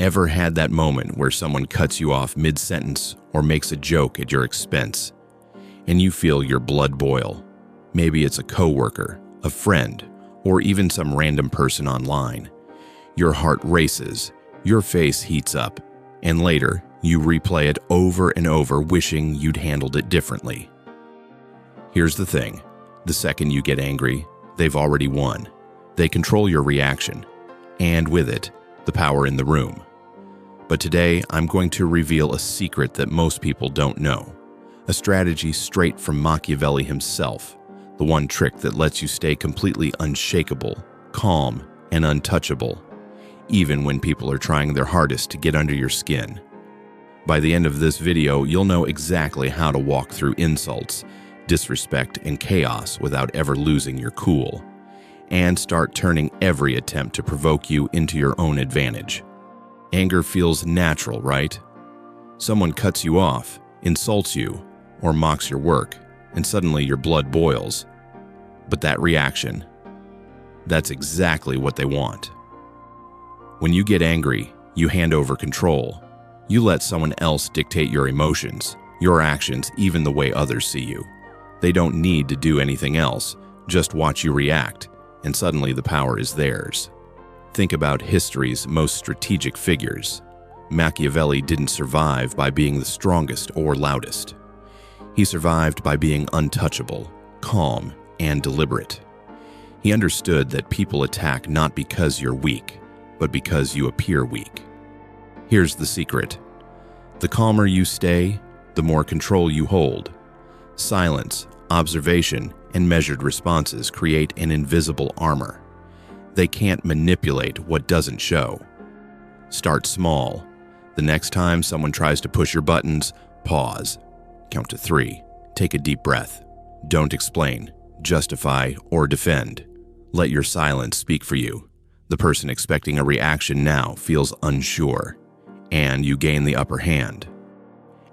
Ever had that moment where someone cuts you off mid-sentence or makes a joke at your expense, and you feel your blood boil? Maybe it's a coworker, a friend, or even some random person online. Your heart races, your face heats up, and later you replay it over and over, wishing you'd handled it differently. Here's the thing: the second you get angry, they've already won. They control your reaction, and with it, the power in the room. But today, I'm going to reveal a secret that most people don't know. A strategy straight from Machiavelli himself. The one trick that lets you stay completely unshakable, calm, and untouchable, even when people are trying their hardest to get under your skin. By the end of this video, you'll know exactly how to walk through insults, disrespect, and chaos without ever losing your cool, and start turning every attempt to provoke you into your own advantage. Anger feels natural, right? Someone cuts you off, insults you, or mocks your work, and suddenly your blood boils. But that reaction, that's exactly what they want. When you get angry, you hand over control. You let someone else dictate your emotions, your actions, even the way others see you. They don't need to do anything else, just watch you react, and suddenly the power is theirs. Think about history's most strategic figures. Machiavelli didn't survive by being the strongest or loudest. He survived by being untouchable, calm, and deliberate. He understood that people attack not because you're weak, but because you appear weak. Here's the secret: the calmer you stay, the more control you hold. Silence, observation, and measured responses create an invisible armor. They can't manipulate what doesn't show. Start small. The next time someone tries to push your buttons, pause. Count to 3. Take a deep breath. Don't explain, justify, or defend. Let your silence speak for you. The person expecting a reaction now feels unsure, and you gain the upper hand.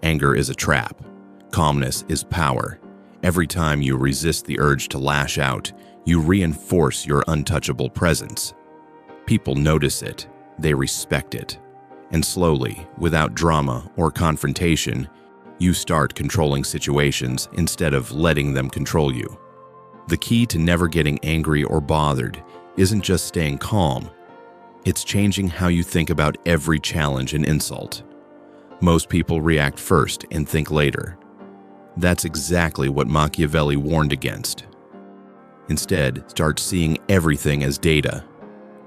Anger is a trap. Calmness is power. Every time you resist the urge to lash out, you reinforce your untouchable presence. People notice it, they respect it, and slowly, without drama or confrontation, you start controlling situations instead of letting them control you. The key to never getting angry or bothered isn't just staying calm, it's changing how you think about every challenge and insult. Most people react first and think later. That's exactly what Machiavelli warned against. Instead, start seeing everything as data.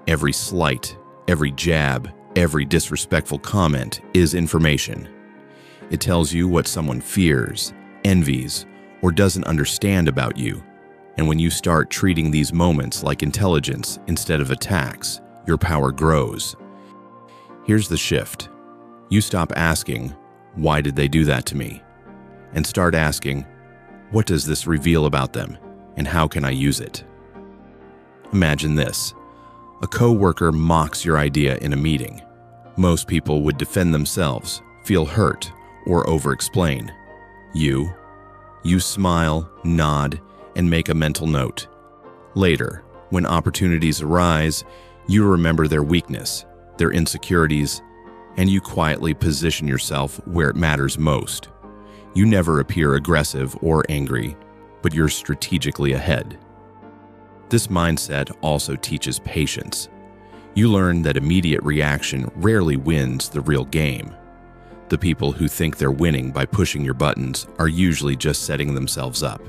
Every slight, every jab, every disrespectful comment is information. It tells you what someone fears, envies, or doesn't understand about you. And when you start treating these moments like intelligence instead of attacks, your power grows. Here's the shift. You stop asking, "Why did they do that to me?" and start asking, "What does this reveal about them, and how can I use it?" Imagine this. A coworker mocks your idea in a meeting. Most people would defend themselves, feel hurt, or over-explain. You smile, nod, and make a mental note. Later, when opportunities arise, you remember their weakness, their insecurities, and you quietly position yourself where it matters most. You never appear aggressive or angry, but you're strategically ahead. This mindset also teaches patience. You learn that immediate reaction rarely wins the real game. The people who think they're winning by pushing your buttons are usually just setting themselves up.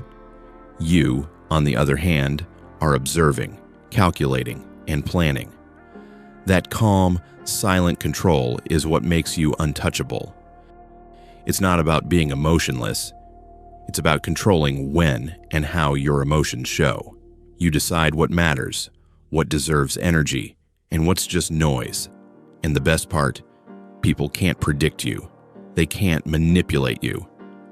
You, on the other hand, are observing, calculating, and planning. That calm, silent control is what makes you untouchable. It's not about being emotionless. It's about controlling when and how your emotions show. You decide what matters, what deserves energy, and what's just noise. And the best part, people can't predict you. They can't manipulate you.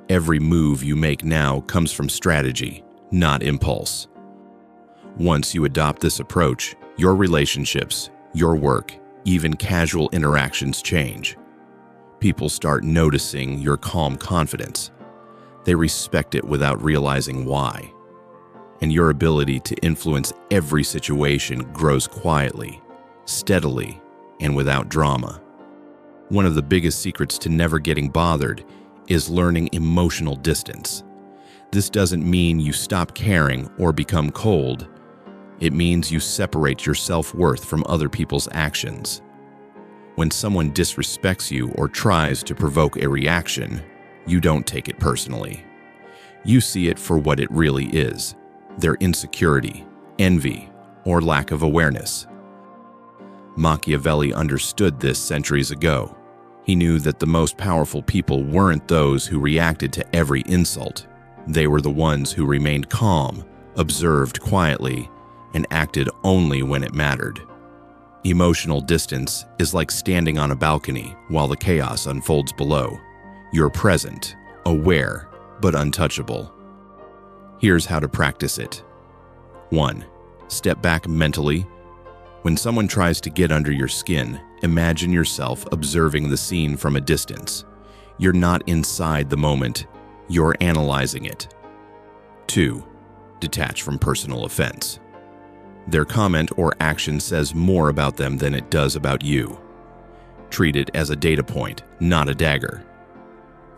Every move you make now comes from strategy, not impulse. Once you adopt this approach, your relationships, your work, even casual interactions change. People start noticing your calm confidence. They respect it without realizing why. And your ability to influence every situation grows quietly, steadily, and without drama. One of the biggest secrets to never getting bothered is learning emotional distance. This doesn't mean you stop caring or become cold. It means you separate your self-worth from other people's actions. When someone disrespects you or tries to provoke a reaction, you don't take it personally. You see it for what it really is: their insecurity, envy, or lack of awareness. Machiavelli understood this centuries ago. He knew that the most powerful people weren't those who reacted to every insult. They were the ones who remained calm, observed quietly, and acted only when it mattered. Emotional distance is like standing on a balcony while the chaos unfolds below. You're present, aware, but untouchable. Here's how to practice it. 1. Step back mentally. When someone tries to get under your skin, imagine yourself observing the scene from a distance. You're not inside the moment, you're analyzing it. 2. Detach from personal offense. Their comment or action says more about them than it does about you. Treat it as a data point, not a dagger.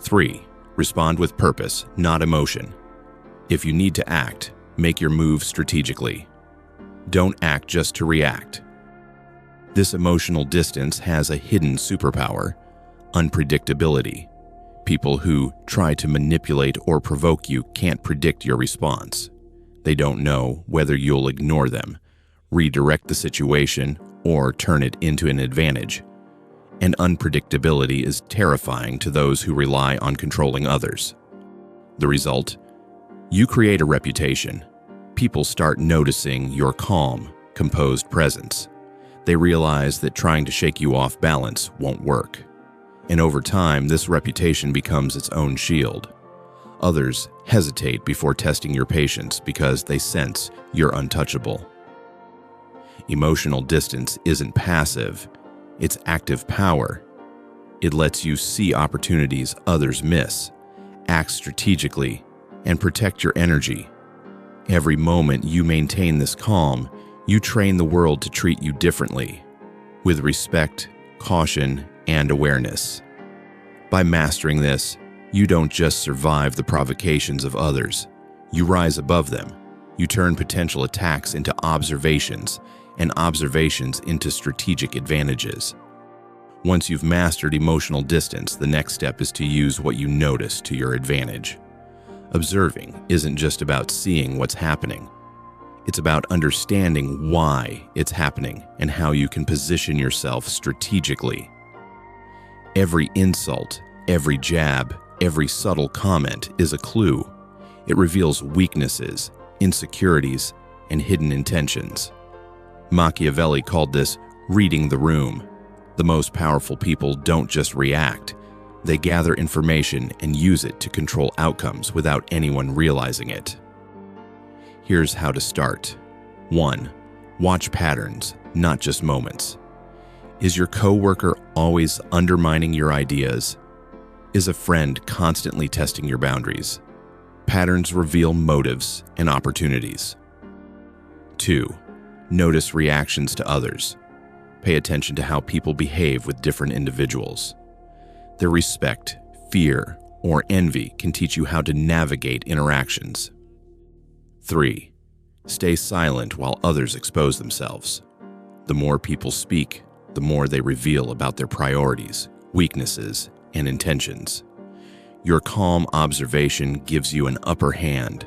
3. Respond with purpose, not emotion. If you need to act, make your move strategically. Don't act just to react. This emotional distance has a hidden superpower: unpredictability. People who try to manipulate or provoke you can't predict your response. They don't know whether you'll ignore them, redirect the situation, or turn it into an advantage. And unpredictability is terrifying to those who rely on controlling others. The result? You create a reputation. People start noticing your calm, composed presence. They realize that trying to shake you off balance won't work. And over time, this reputation becomes its own shield. Others hesitate before testing your patience because they sense you're untouchable. Emotional distance isn't passive, it's active power. It lets you see opportunities others miss, act strategically, and protect your energy. Every moment you maintain this calm, you train the world to treat you differently, with respect, caution, and awareness. By mastering this, you don't just survive the provocations of others. You rise above them. You turn potential attacks into observations, and observations into strategic advantages. Once you've mastered emotional distance, the next step is to use what you notice to your advantage. Observing isn't just about seeing what's happening. It's about understanding why it's happening and how you can position yourself strategically. Every insult, every jab, every subtle comment is a clue. It reveals weaknesses, insecurities, and hidden intentions. Machiavelli called this reading the room. The most powerful people don't just react. They gather information and use it to control outcomes without anyone realizing it. Here's how to start. 1. Watch patterns, not just moments. Is your coworker always undermining your ideas? Is a friend constantly testing your boundaries? Patterns reveal motives and opportunities. 2. Notice reactions to others. Pay attention to how people behave with different individuals. Their respect, fear, or envy can teach you how to navigate interactions. 3. Stay silent while others expose themselves. The more people speak, the more they reveal about their priorities, weaknesses, and intentions. Your calm observation gives you an upper hand.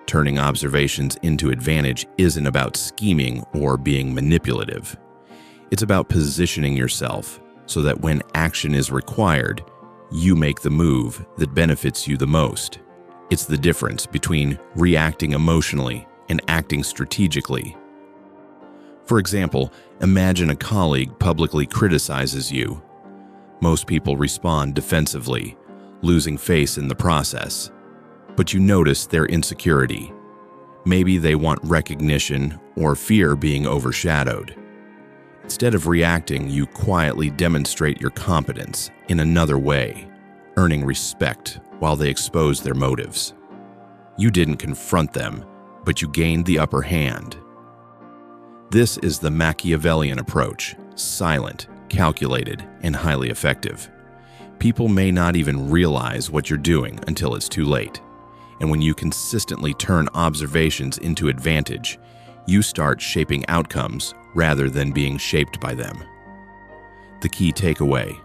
Turning observations into advantage isn't about scheming or being manipulative. It's about positioning yourself so that when action is required, you make the move that benefits you the most. It's the difference between reacting emotionally and acting strategically. For example, imagine a colleague publicly criticizes you. Most people respond defensively, losing face in the process. But you notice their insecurity. Maybe they want recognition or fear being overshadowed. Instead of reacting, you quietly demonstrate your competence in another way, earning respect while they expose their motives. You didn't confront them, but you gained the upper hand. This is the Machiavellian approach: silent, calculated, and highly effective. People may not even realize what you're doing until it's too late. And when you consistently turn observations into advantage, you start shaping outcomes rather than being shaped by them. The key takeaway: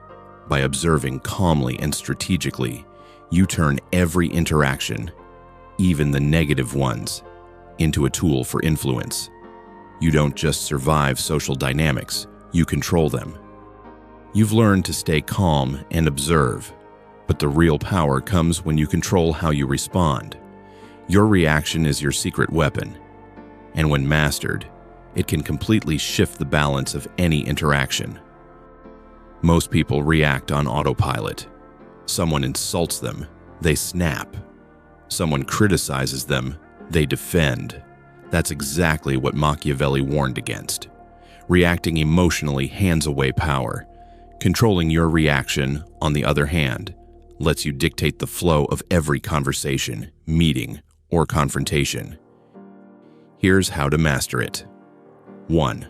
by observing calmly and strategically, you turn every interaction, even the negative ones, into a tool for influence. You don't just survive social dynamics, you control them. You've learned to stay calm and observe, but the real power comes when you control how you respond. Your reaction is your secret weapon, and when mastered, it can completely shift the balance of any interaction. Most people react on autopilot. Someone insults them, they snap. Someone criticizes them, they defend. That's exactly what Machiavelli warned against. Reacting emotionally hands away power. Controlling your reaction, on the other hand, lets you dictate the flow of every conversation, meeting, or confrontation. Here's how to master it. 1.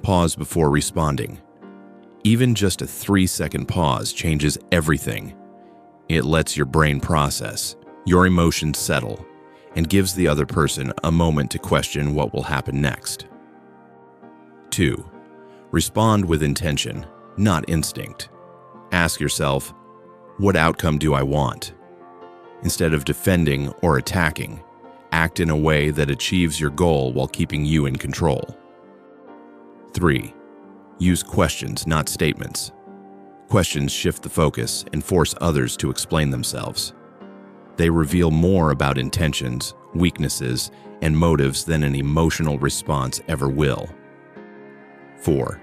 Pause before responding. Even just a 3-second pause changes everything. It lets your brain process, your emotions settle, and gives the other person a moment to question what will happen next. 2. Respond with intention, not instinct. Ask yourself, what outcome do I want? Instead of defending or attacking, act in a way that achieves your goal while keeping you in control. 3. Use questions, not statements. Questions shift the focus and force others to explain themselves. They reveal more about intentions, weaknesses, and motives than an emotional response ever will. 4.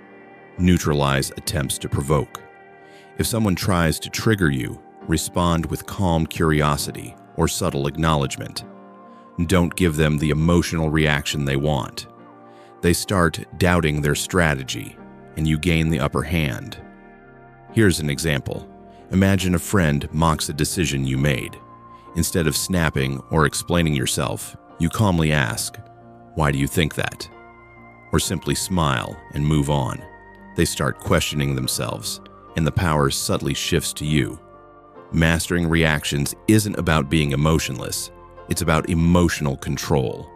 Neutralize attempts to provoke. If someone tries to trigger you, respond with calm curiosity or subtle acknowledgement. Don't give them the emotional reaction they want. They start doubting their strategy, and you gain the upper hand. Here's an example. Imagine a friend mocks a decision you made. Instead of snapping or explaining yourself, you calmly ask, "Why do you think that?" Or simply smile and move on. They start questioning themselves, and the power subtly shifts to you. Mastering reactions isn't about being emotionless, it's about emotional control.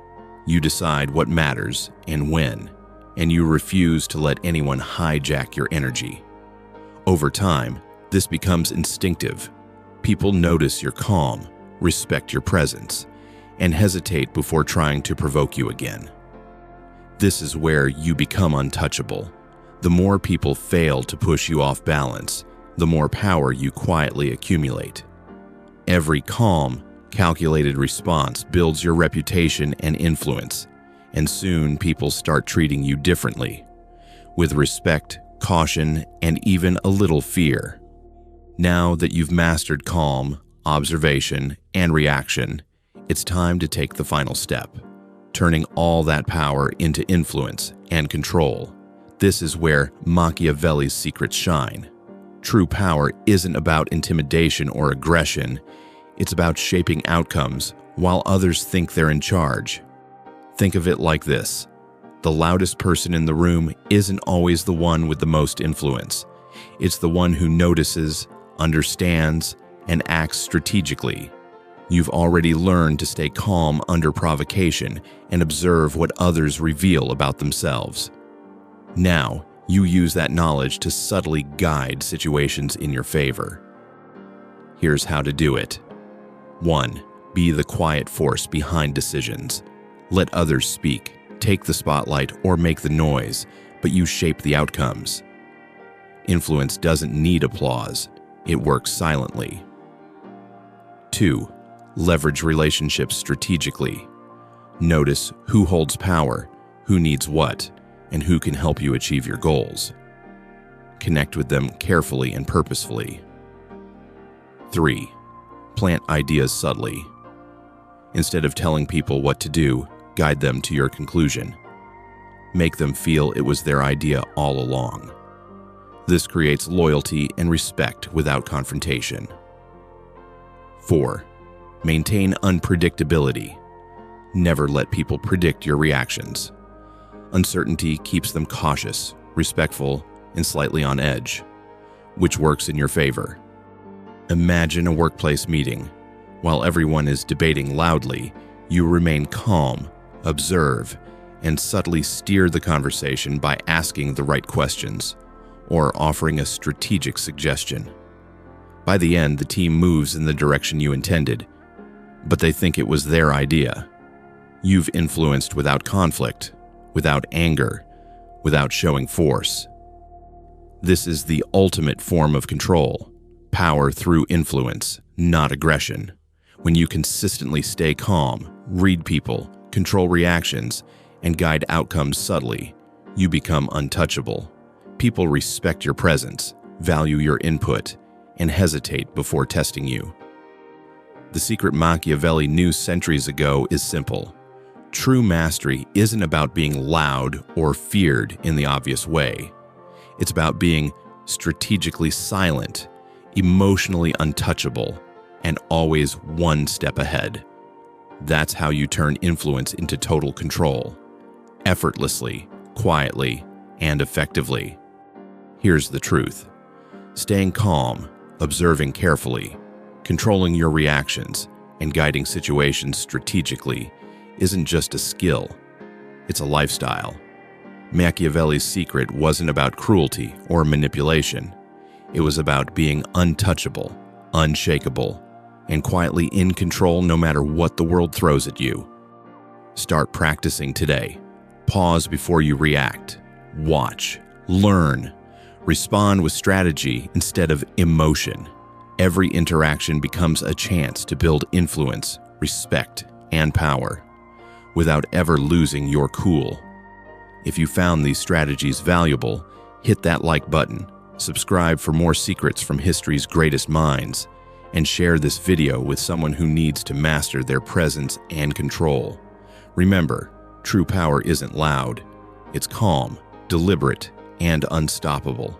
You decide what matters and when, and you refuse to let anyone hijack your energy. Over time, this becomes instinctive. People notice you're calm, respect your presence, and hesitate before trying to provoke you again. This is where you become untouchable. The more people fail to push you off balance, the more power you quietly accumulate. Every calm, calculated response builds your reputation and influence, and soon people start treating you differently, with respect, caution, and even a little fear. Now that you've mastered calm, observation, and reaction, it's time to take the final step, turning all that power into influence and control. This is where Machiavelli's secrets shine. True power isn't about intimidation or aggression, it's about shaping outcomes while others think they're in charge. Think of it like this. The loudest person in the room isn't always the one with the most influence. It's the one who notices, understands, and acts strategically. You've already learned to stay calm under provocation and observe what others reveal about themselves. Now, you use that knowledge to subtly guide situations in your favor. Here's how to do it. 1. Be the quiet force behind decisions. Let others speak, take the spotlight, or make the noise, but you shape the outcomes. Influence doesn't need applause. It works silently. 2. Leverage relationships strategically. Notice who holds power, who needs what, and who can help you achieve your goals. Connect with them carefully and purposefully. 3. Plant ideas subtly. Instead of telling people what to do, guide them to your conclusion. Make them feel it was their idea all along. This creates loyalty and respect without confrontation. 4. Maintain unpredictability. Never let people predict your reactions. Uncertainty keeps them cautious, respectful, and slightly on edge. Which works in your favor? Imagine a workplace meeting. While everyone is debating loudly, you remain calm, observe, and subtly steer the conversation by asking the right questions or offering a strategic suggestion. By the end, the team moves in the direction you intended, but they think it was their idea. You've influenced without conflict, without anger, without showing force. This is the ultimate form of control, power through influence, not aggression. When you consistently stay calm, read people, control reactions, and guide outcomes subtly, you become untouchable. People respect your presence, value your input, and hesitate before testing you. The secret Machiavelli knew centuries ago is simple. True mastery isn't about being loud or feared in the obvious way. It's about being strategically silent, emotionally untouchable, and always one step ahead. That's how you turn influence into total control, effortlessly, quietly, and effectively. Here's the truth. Staying calm, observing carefully, controlling your reactions, and guiding situations strategically isn't just a skill, it's a lifestyle. Machiavelli's secret wasn't about cruelty or manipulation. It was about being untouchable, unshakable, and quietly in control no matter what the world throws at you. Start practicing today. Pause before you react. Watch. Learn. Respond with strategy instead of emotion. Every interaction becomes a chance to build influence, respect, and power, without ever losing your cool. If you found these strategies valuable, hit that like button, subscribe for more secrets from history's greatest minds, and share this video with someone who needs to master their presence and control. Remember, true power isn't loud. It's calm, deliberate, and unstoppable.